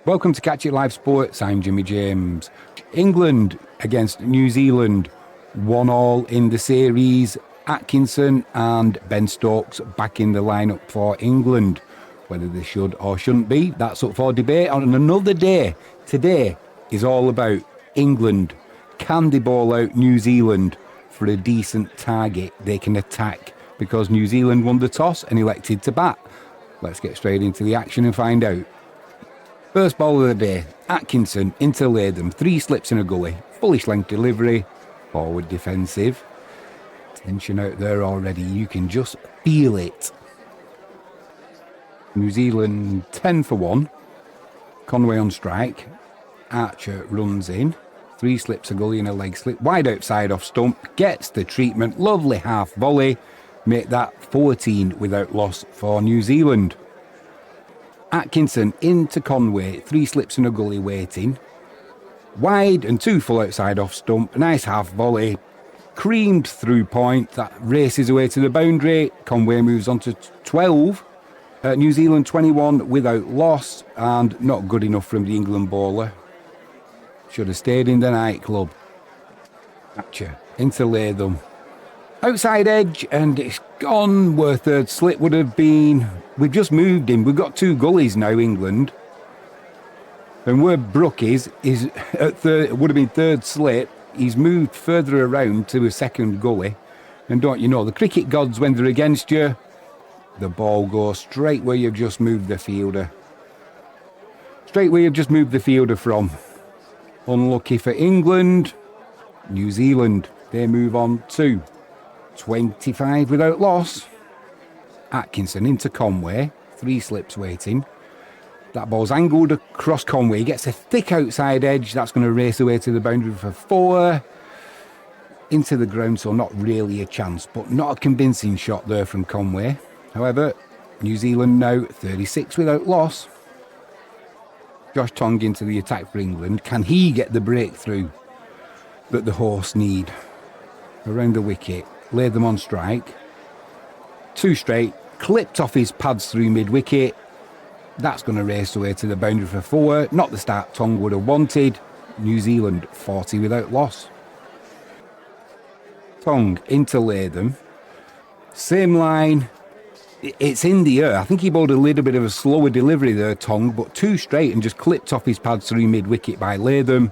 Welcome to Catch It Live Sports. I'm Jimmy James. England against New Zealand, 1-1 in the series. Atkinson and Ben Stokes back in the lineup for England. Whether they should or shouldn't be, that's up for debate on another day. Today is all about England. Can they ball out New Zealand for a decent target they can attack? Because New Zealand won the toss and elected to bat. Let's get straight into the action and find out. First ball of the day, Atkinson into Latham, 3 slips in a gully, fullish length delivery, forward defensive. Tension out there already, you can just feel it. New Zealand 10 for 1, Conway on strike, Archer runs in, 3 slips a gully and a leg slip, wide outside off stump, gets the treatment, lovely half volley, make that 14 without loss for New Zealand. Atkinson into Conway, 3 slips and a gully waiting. Wide and 2 full outside off stump, nice half volley, creamed through point, that races away to the boundary. Conway moves on to 12. New Zealand 21 without loss, and not good enough from the England bowler. Should have stayed in the nightclub. Archer into Latham. Outside edge, and it's gone where third slip would have been. We've just moved him. We've got 2 gullies now, England. And where Brook is at third, would have been third slip. He's moved further around to a second gully. And don't you know, the cricket gods, when they're against you, the ball goes straight where you've just moved the fielder. Straight where you've just moved the fielder from. Unlucky for England. New Zealand, they move on to 25 without loss. Atkinson into Conway, 3 slips waiting. That ball's angled across Conway, gets a thick outside edge, that's going to race away to the boundary for 4. Into the ground, so not really a chance, but not a convincing shot there from Conway. However, New Zealand now 36 without loss. Josh Tongue into the attack for England. Can he get the breakthrough that the horse need? Around the wicket, Latham on strike. 2 straight, clipped off his pads through mid-wicket. That's going to race away to the boundary for 4. Not the start Tongue would have wanted. New Zealand 40 without loss. Tongue into Latham. Same line. It's in the air. I think he bowled a little bit of a slower delivery there, Tongue, but 2 straight and just clipped off his pads through mid-wicket by Latham.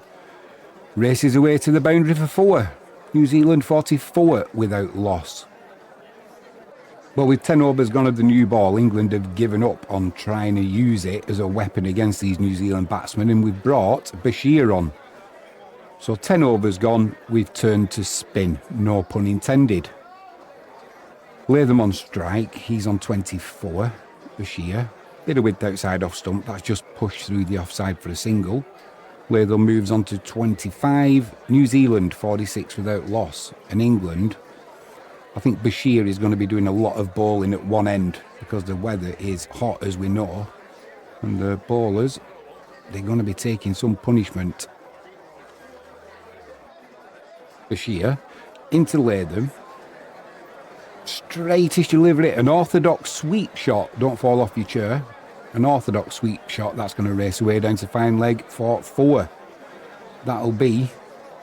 Races away to the boundary for 4. New Zealand 44 without loss. Well, with 10 overs gone of the new ball, England have given up on trying to use it as a weapon against these New Zealand batsmen, and we've brought Bashir on. So 10 overs gone, we've turned to spin, no pun intended. Latham on strike, he's on 24, Bashir. Bit of width outside off stump, that's just pushed through the offside for a single. Latham moves on to 25, New Zealand 46 without loss, and England, I think Bashir is going to be doing a lot of bowling at one end because the weather is hot, as we know, and the bowlers, they're going to be taking some punishment. Bashir into Latham, straightish delivery, an orthodox sweep shot, don't fall off your chair, an orthodox sweep shot, that's going to race away down to fine leg for 4. That'll be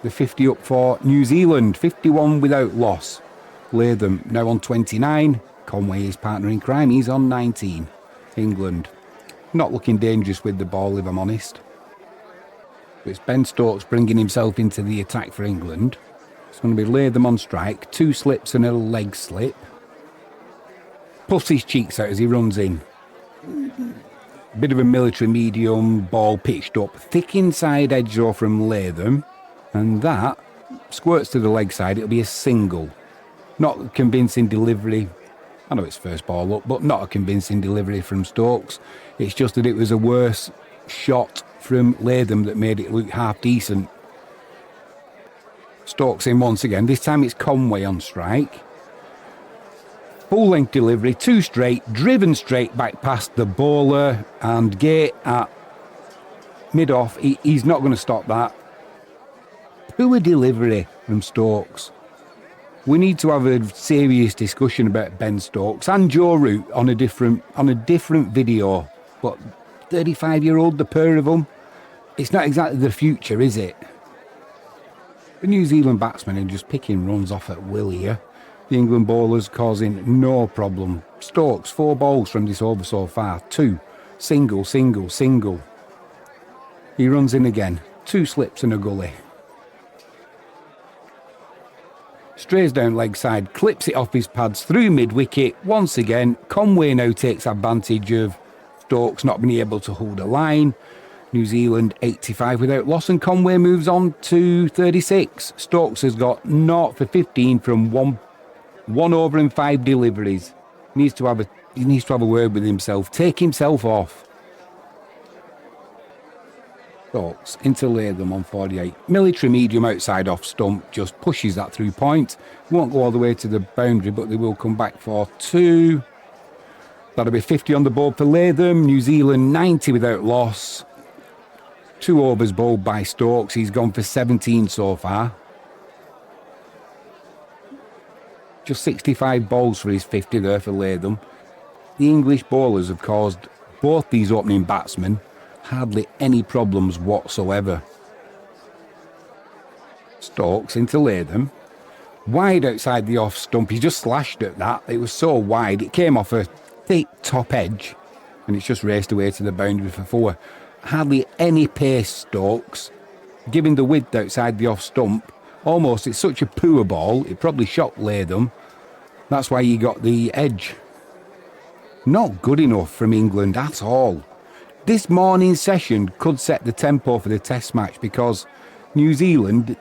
the 50 up for New Zealand, 51 without loss. Latham now on 29, Conway, his partner in crime, he's on 19. England not looking dangerous with the ball, if I'm honest. It's Ben Stokes bringing himself into the attack for England. It's going to be Latham on strike, 2 slips and a leg slip. Puffs his cheeks out as he runs in. Bit of a military medium, ball pitched up, thick inside edge though from Latham, and that squirts to the leg side, it'll be a single. Not a convincing delivery. I know it's first ball up, but not a convincing delivery from Stokes. It's just that it was a worse shot from Latham that made it look half decent. Stokes in once again. This time it's Conway on strike. Full length delivery, 2 straight, driven straight back past the bowler, and Gate at mid-off. He's not going to stop that. Poor delivery from Stokes. We need to have a serious discussion about Ben Stokes and Joe Root on a different video. But 35-year-old, the pair of them. It's not exactly the future, is it? The New Zealand batsmen are just picking runs off at will here. The England bowlers causing no problem. Stokes, 4 balls from this over so far. 2. Single, single, single. He runs in again. 2 slips and a gully. Strays down leg side, clips it off his pads through mid-wicket. Once again, Conway now takes advantage of Stokes not being able to hold a line. New Zealand 85 without loss, and Conway moves on to 36. Stokes has got 0 for 15 from 1 over and 5 deliveries. He needs to have a word with himself. Take himself off. Stokes into Latham on 48. Military medium outside off stump, just pushes that through point. Won't go all the way to the boundary, but they will come back for 2. That'll be 50 on the board for Latham. New Zealand 90 without loss. 2 overs bowled by Stokes. He's gone for 17 so far. Just 65 balls for his 50 there for Latham. The English bowlers have caused both these opening batsmen hardly any problems whatsoever. Stokes into Latham. Wide outside the off stump. He just slashed at that. It was so wide. It came off a thick top edge. And it's just raced away to the boundary for 4. Hardly any pace, Stokes. Given the width outside the off stump, almost it's such a poor ball, it probably shot Latham. That's why he got the edge. Not good enough from England at all. This morning session could set the tempo for the test match, because New Zealand,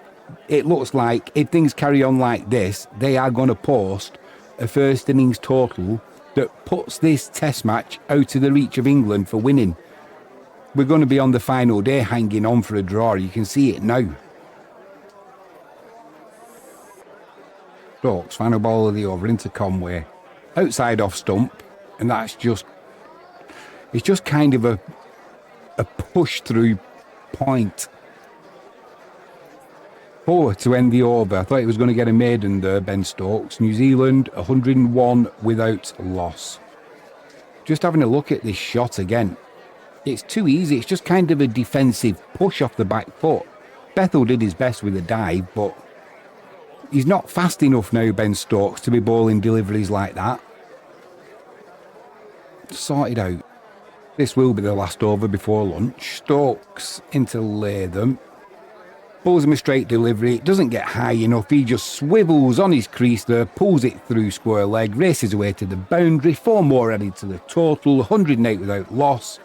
it looks like if things carry on like this, they are going to post a first innings total that puts this test match out of the reach of England for winning. We're going to be on the final day hanging on for a draw. You can see it now. Stokes, final ball of the over into Conway. Outside off stump. And that's just... It's just kind of a push through point. 4 to end the over. I thought he was going to get a maiden there, Ben Stokes. New Zealand 101 without loss. Just having a look at this shot again. It's too easy. It's just kind of a defensive push off the back foot. Bethel did his best with a dive, but he's not fast enough now, Ben Stokes, to be bowling deliveries like that. Sorted out. This will be the last over before lunch. Stokes into Latham. Bowls him a straight delivery. It doesn't get high enough. He just swivels on his crease there, pulls it through square leg, races away to the boundary. 4 more added to the total. 108 without loss.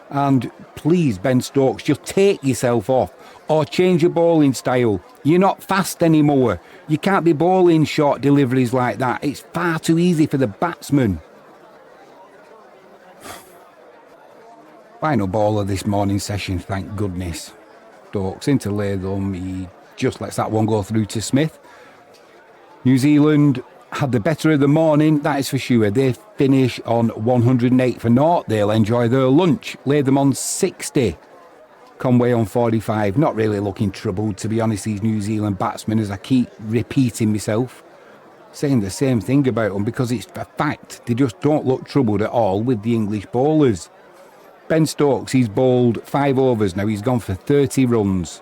And please, Ben Stokes, just take yourself off or change your bowling style. You're not fast anymore. You can't be bowling short deliveries like that. It's far too easy for the batsman. Final ball of this morning session, thank goodness. Stokes into Latham. He just lets that one go through to Smith. New Zealand had the better of the morning, that is for sure. They finish on 108 for naught. They'll enjoy their lunch. Latham on 60. Conway on 45. Not really looking troubled, to be honest, these New Zealand batsmen, as I keep repeating myself. Saying the same thing about them, because it's a fact. They just don't look troubled at all with the English bowlers. Ben Stokes, he's bowled 5 overs now. He's gone for 30 runs.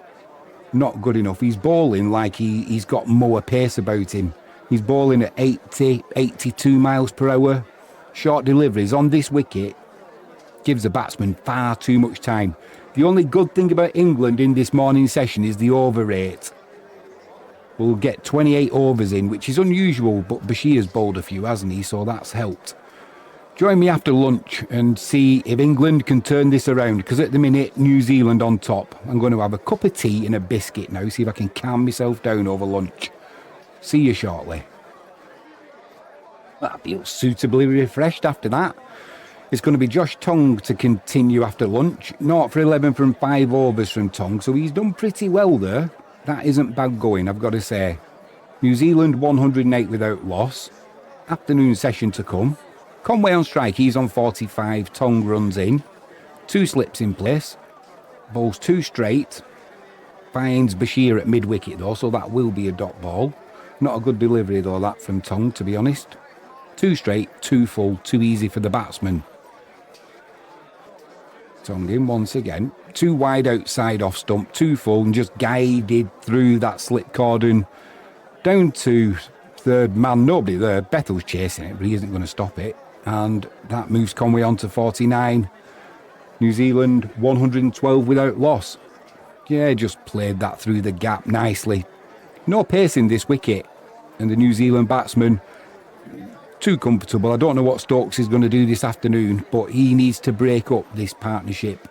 Not good enough. He's bowling like he's got more pace about him. He's bowling at 80, 82 miles per hour. Short deliveries on this wicket gives the batsman far too much time. The only good thing about England in this morning session is the over rate. We'll get 28 overs in, which is unusual, but Bashir's bowled a few, hasn't he? So that's helped. Join me after lunch and see if England can turn this around, because at the minute, New Zealand on top. I'm going to have a cup of tea and a biscuit now, see if I can calm myself down over lunch. See you shortly. I feel suitably refreshed after that. It's going to be Josh Tongue to continue after lunch. 0 for 11 from 5 overs from Tongue, so he's done pretty well there. That isn't bad going, I've got to say. New Zealand 108 without loss. Afternoon session to come. Conway on strike, he's on 45. Tongue runs in. 2 slips in place. Bowls 2 straight. Finds Bashir at mid-wicket though, so that will be a dot ball. Not a good delivery though, that from Tongue, to be honest. 2 straight, 2 full, too easy for the batsman. Tongan once again. Too wide outside off stump, too full, and just guided through that slip cordon down to third man. Nobody there. Bethel's chasing it, but he isn't going to stop it. And that moves Conway on to 49. New Zealand 112 without loss. Yeah, just played that through the gap nicely. No pace in this wicket. And the New Zealand batsman, too comfortable. I don't know what Stokes is going to do this afternoon, but he needs to break up this partnership.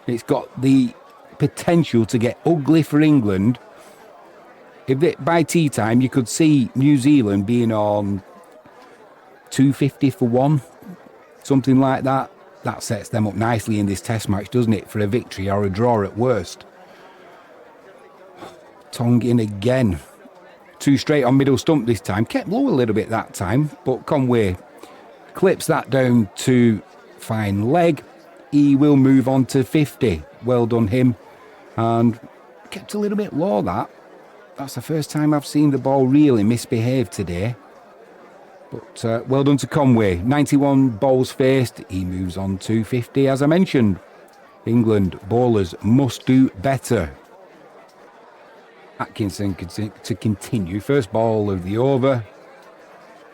It's got the potential to get ugly for England. By tea time, you could see New Zealand being on 250 for one, something like that. That sets them up nicely in this test match, doesn't it, for a victory or a draw at worst. Tongan again. Too straight on middle stump this time. Kept low a little bit that time, but Conway clips that down to fine leg. He will move on to 50. Well done him. And kept a little bit low that. That's the first time I've seen the ball really misbehave today. But well done to Conway. 91 balls faced. He moves on to 50 as I mentioned. England bowlers must do better. Atkinson to continue. First ball of the over.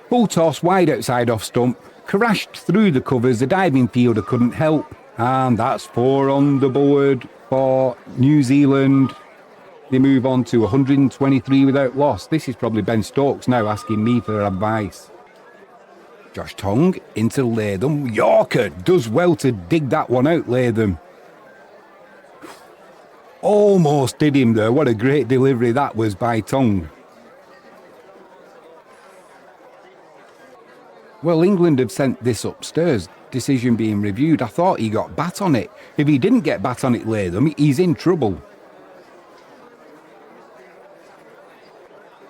Full toss wide outside off stump. Crashed through the covers. The diving fielder couldn't help. And that's 4 on the board for New Zealand. They move on to 123 without loss. This is probably Ben Stokes now asking me for advice. Josh Tongue into Latham. Yorker does well to dig that one out, Latham. Almost did him there. What a great delivery that was by Tongue. Well, England have sent this upstairs. Decision being reviewed. I thought he got bat on it. If he didn't get bat on it, Latham, he's in trouble.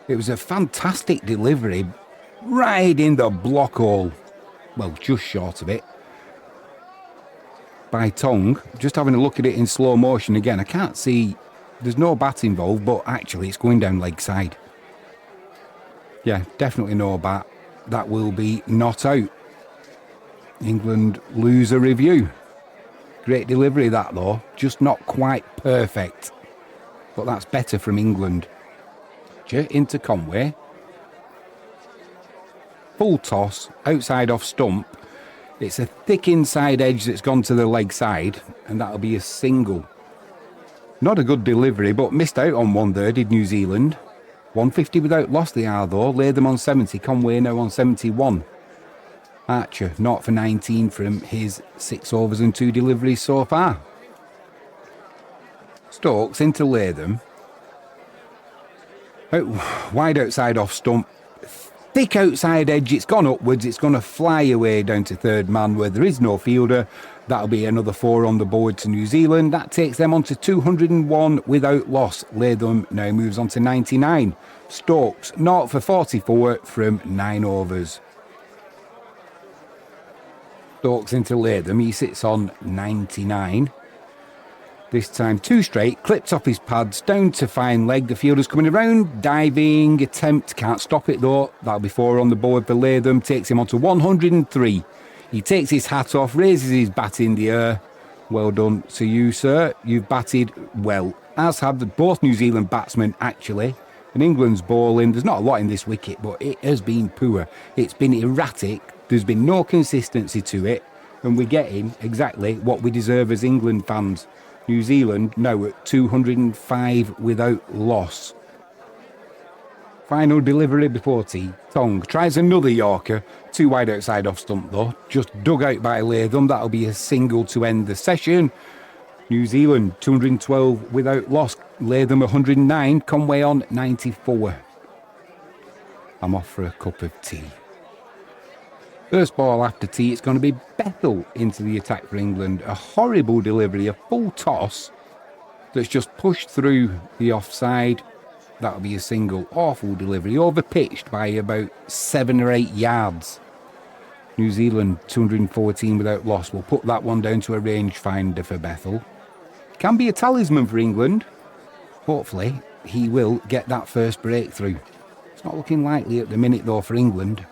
It was a fantastic delivery. Right in the block hole. Well, just short of it. By Tongue. Just having a look at it in slow motion again. I can't see. There's no bat involved, but actually it's going down leg side. Yeah, definitely no bat. That will be not out. England lose a review. Great delivery that though. Just not quite perfect. But that's better from England. Into Conway. Full toss, outside off stump. It's a thick inside edge that's gone to the leg side, and that'll be a single. Not a good delivery, but missed out on one there, did New Zealand. 150 without loss they are though. Latham on 70, Conway now on 71. Archer, 0 for 19 from his 6 overs and 2 deliveries so far. Stokes into Latham. Wide outside off stump. Thick outside edge, it's gone upwards, it's going to fly away down to third man where there is no fielder. That'll be another 4 on the board to New Zealand. That takes them on to 201 without loss. Latham now moves on to 99. Stokes, 0 for 44 from 9 overs. Stokes into Latham, he sits on 99. This time 2 straight, clips off his pads, down to fine leg. The fielder's coming around, diving attempt, can't stop it though. That'll be 4 on the board for Latham, takes him on to 103. He takes his hat off, raises his bat in the air. Well done to you, sir. You've batted well, as have both New Zealand batsmen actually. And England's bowling, there's not a lot in this wicket, but it has been poor. It's been erratic, there's been no consistency to it, and we're getting exactly what we deserve as England fans. New Zealand now at 205 without loss. Final delivery before tea. Tongue tries another Yorker. 2 wide outside off stump though. Just dug out by Latham. That'll be a single to end the session. New Zealand 212 without loss. Latham 109. Conway on 94. I'm off for a cup of tea. First ball after tea, it's going to be Bethel into the attack for England. A horrible delivery, a full toss that's just pushed through the offside. That'll be a single. Awful delivery, overpitched by about 7 or 8 yards. New Zealand 214 without loss. We'll put that one down to a rangefinder for Bethel. Can be a talisman for England. Hopefully he will get that first breakthrough. It's not looking likely at the minute though for England.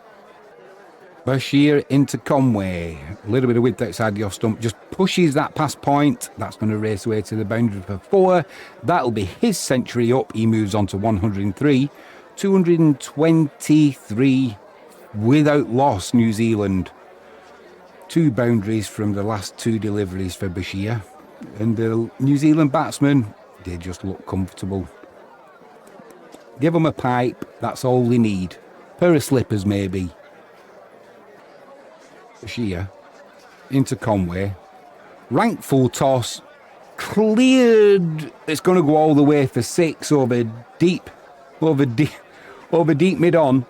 Bashir into Conway. A little bit of width outside the off stump. Just pushes that past point. That's going to race away to the boundary for 4. That'll be his century up. He moves on to 103. 223 without loss, New Zealand. 2 boundaries from the last 2 deliveries for Bashir. And the New Zealand batsmen, they just look comfortable. Give them a pipe, that's all they need. Pair of slippers maybe. Bashir into Conway. Rank full toss. Cleared. It's going to go all the way for 6 over deep mid on.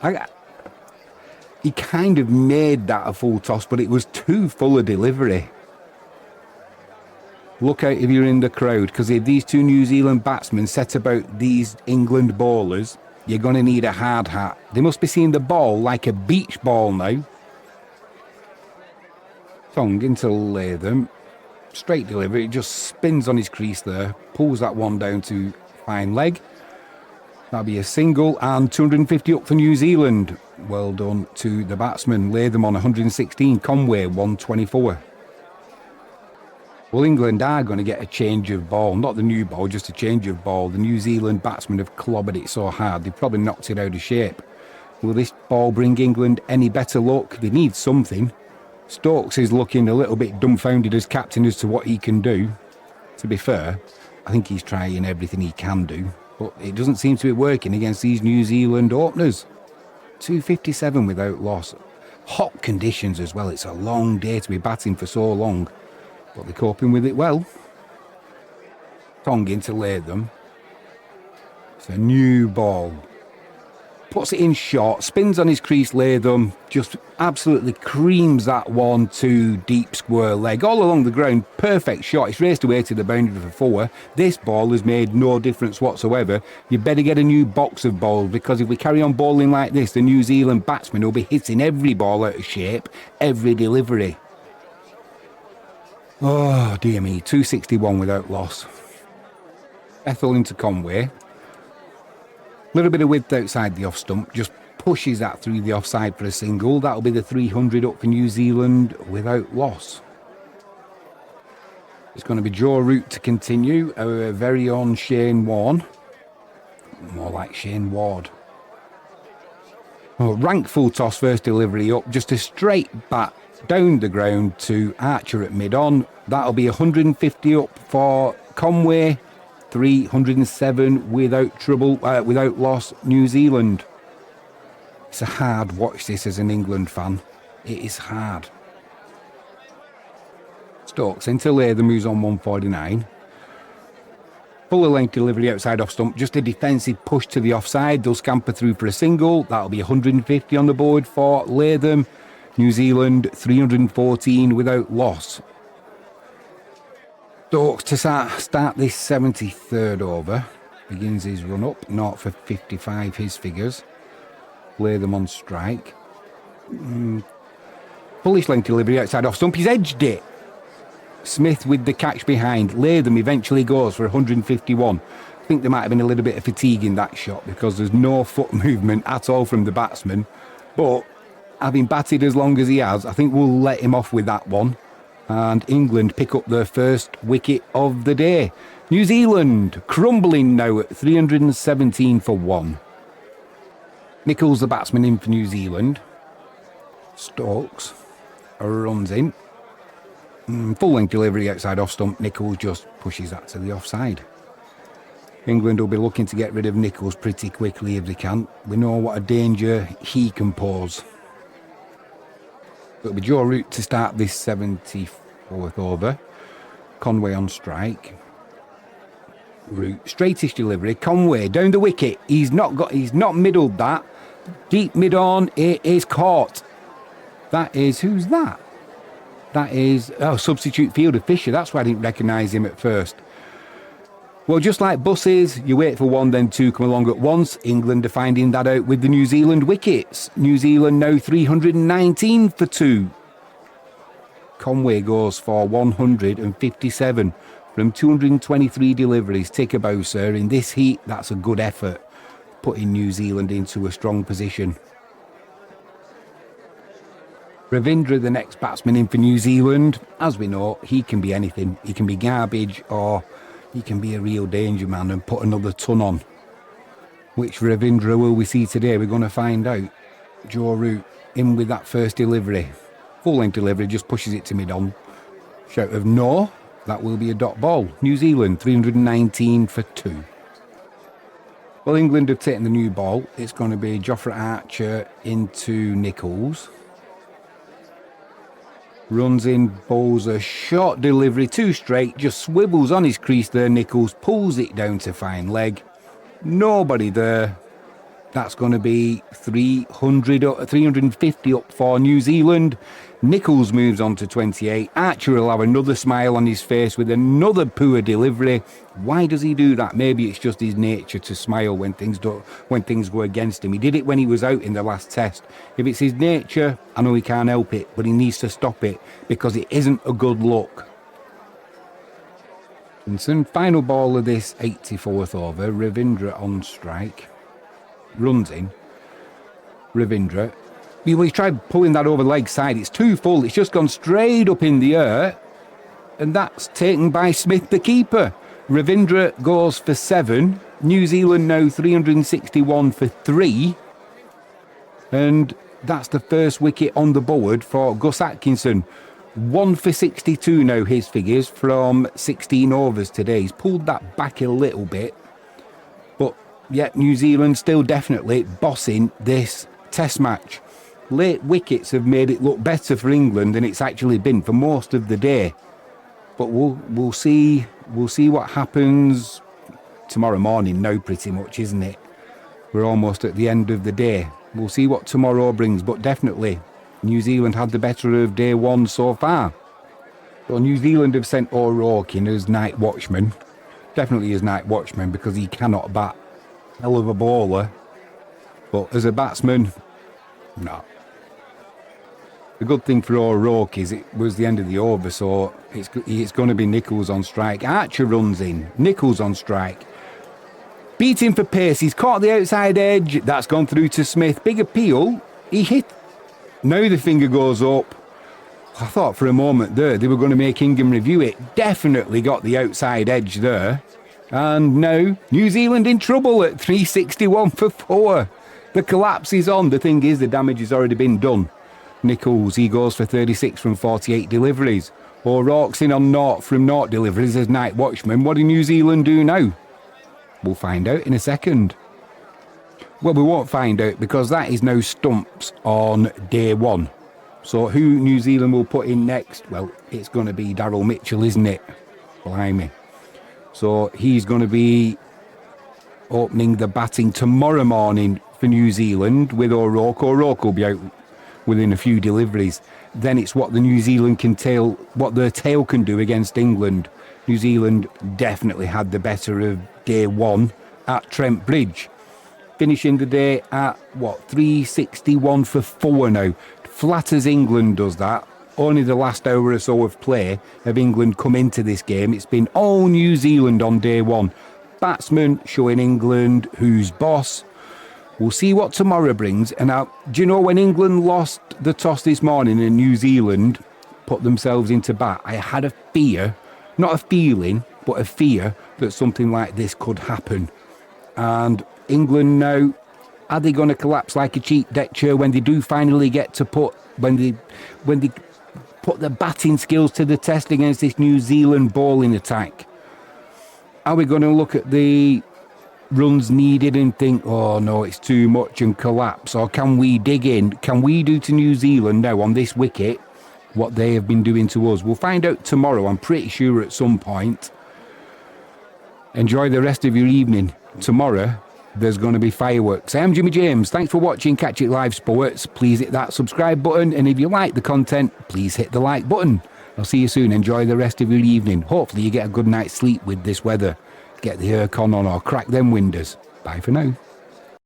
He kind of made that a full toss, but it was too full a delivery. Look out if you're in the crowd, because if these 2 New Zealand batsmen set about these England bowlers, you're going to need a hard hat. They must be seeing the ball like a beach ball now. Tong into Latham. Straight delivery. It just spins on his crease there. Pulls that one down to fine leg. That'll be a single, and 250 up for New Zealand. Well done to the batsman. Latham on 116. Conway 124. Well, England are going to get a change of ball. Not the new ball, just a change of ball. The New Zealand batsmen have clobbered it so hard, they've probably knocked it out of shape. Will this ball bring England any better luck? They need something. Stokes is looking a little bit dumbfounded as captain as to what he can do. To be fair, I think he's trying everything he can do, but it doesn't seem to be working against these New Zealand openers. 257 without loss. Hot conditions as well. It's a long day to be batting for so long, but they're coping with it well. Tong into Latham. It's a new ball. Puts it in short, spins on his crease. Latham just absolutely creams that one to deep square leg. All along the ground, perfect shot. It's raced away to the boundary for 4. This ball has made no difference whatsoever. You better get a new box of balls, because if we carry on bowling like this, the New Zealand batsmen will be hitting every ball out of shape, every delivery. Oh, dear me, 261 without loss. Ethel into Conway. Little bit of width outside the off stump, just pushes that through the offside for a single. That'll be the 300 up for New Zealand without loss. It's going to be Joe Root to continue. Our very own Shane Warne. More like Shane Ward. Oh, rank full toss, first delivery up, just a straight bat down the ground to Archer at mid-on. That'll be 150 up for Conway. 307 without trouble, without loss, New Zealand. It's a hard watch this as an England fan. It is hard. Stokes into Latham, who's on 149. Fuller length delivery outside off stump, just a defensive push to the offside. They'll scamper through for a single. That'll be 150 on the board for Latham. New Zealand 314 without loss. Stokes to start this 73rd over. Begins his run up, 0 for 55 his figures. Latham on strike. Bullish length delivery outside off stump. He's edged it. Smith with the catch behind. Latham eventually goes for 151. I think there might have been a little bit of fatigue in that shot, because there's no foot movement at all from the batsman. But having batted as long as he has, I think we'll let him off with that one. And England pick up their first wicket of the day. New Zealand crumbling now at 317 for 1. Nicholls, the batsman, in for New Zealand. Stokes runs in. Full length delivery outside off stump. Nicholls just pushes that to the offside. England will be looking to get rid of Nicholls pretty quickly if they can. We know what a danger he can pose. It'll be Joe Root to start this 74th over. Conway on strike. Root, straightish delivery. Conway down the wicket. He's not middled that. Deep mid on. It is caught. That is, who's that? That is, substitute fielder Fisher. That's why I didn't recognise him at first. Well, just like buses, you wait for one, then two come along at once. England are finding that out with the New Zealand wickets. New Zealand now 319 for 2. Conway goes for 157 from 223 deliveries. Take a bow, sir. In this heat, that's a good effort, putting New Zealand into a strong position. Ravindra, the next batsman in for New Zealand. As we know, he can be anything. He can be garbage or he can be a real danger man and put another ton on. Which Ravindra will we see today? We're going to find out. Joe Root in with that first delivery. Full length delivery, just pushes it to mid-on. Shout of no. That will be a dot ball. New Zealand, 319 for 2. Well, England have taken the new ball. It's going to be Jofra Archer into Nicholls. Runs in, bowls a short delivery, 2 straight, just swivels on his crease there. Nicholls pulls it down to fine leg. Nobody there. That's going to be 350 up for New Zealand. Nicholls moves on to 28. Archer will have another smile on his face with another poor delivery. Why does he do that? Maybe it's just his nature to smile when things go against him. He did it when he was out in the last test. If it's his nature, I know he can't help it, but he needs to stop it because it isn't a good look. And some final ball of this 84th over. Ravindra on strike. Runs in. Ravindra. He tried pulling that over the leg side. It's too full. It's just gone straight up in the air. And that's taken by Smith, the keeper. Ravindra goes for 7. New Zealand now 361 for 3. And that's the first wicket on the board for Gus Atkinson. 1 for 62 now, his figures, from 16 overs today. He's pulled that back a little bit. But yet New Zealand still definitely bossing this test match. Late wickets have made it look better for England than it's actually been for most of the day. But we'll see what happens tomorrow morning now, pretty much, isn't it? We're almost at the end of the day. We'll see what tomorrow brings, but definitely New Zealand had the better of day 1 so far. Well, New Zealand have sent O'Rourke in as night watchman. Definitely as night watchman because he cannot bat. Hell of a bowler. But as a batsman, no. The good thing for O'Rourke is it was the end of the over, so it's going to be Nicholls on strike. Archer runs in. Nicholls on strike. Beating for pace. He's caught the outside edge. That's gone through to Smith. Big appeal. He hit. Now the finger goes up. I thought for a moment there they were going to make Ingham review it. Definitely got the outside edge there. And now New Zealand in trouble at 361 for 4. The collapse is on. The thing is, the damage has already been done. Nicholls, he goes for 36 from 48 deliveries. O'Rourke's in on 0 from 0 deliveries as night watchman. What do New Zealand do now? We'll find out in a second. Well, we won't find out because that is now stumps on day 1. So who New Zealand will put in next? Well, it's going to be Daryl Mitchell, isn't it? Blimey. So he's going to be opening the batting tomorrow morning for New Zealand with O'Rourke. O'Rourke will be out within a few deliveries. Then it's what the New Zealand what their tail can do against England. New Zealand definitely had the better of day 1 at Trent Bridge. Finishing the day at 361 for 4 now. Flat as England does that. Only the last hour or so of play of England come into this game. It's been all New Zealand on day 1. Batsmen showing England who's boss. We'll see what tomorrow brings. And now, do you know when England lost the toss this morning and New Zealand put themselves into bat, I had a fear, not a feeling, but a fear that something like this could happen. And England now, are they going to collapse like a cheap deck chair when they do finally get to when they put their batting skills to the test against this New Zealand bowling attack? Are we going to look at the runs needed and think, oh no, it's too much and collapse? Or can we dig in? Can we do to New Zealand now on this wicket what they have been doing to us? We'll find out tomorrow, I'm pretty sure, at some point. Enjoy the rest of your evening. Tomorrow there's going to be fireworks. I'm Jimmy James. Thanks for watching Catch It Live Sports. Please hit that subscribe button, and if you like the content, please hit the like button. I'll see you soon. Enjoy the rest of your evening. Hopefully you get a good night's sleep with this weather. Get the aircon on or crack them windows. Bye for now.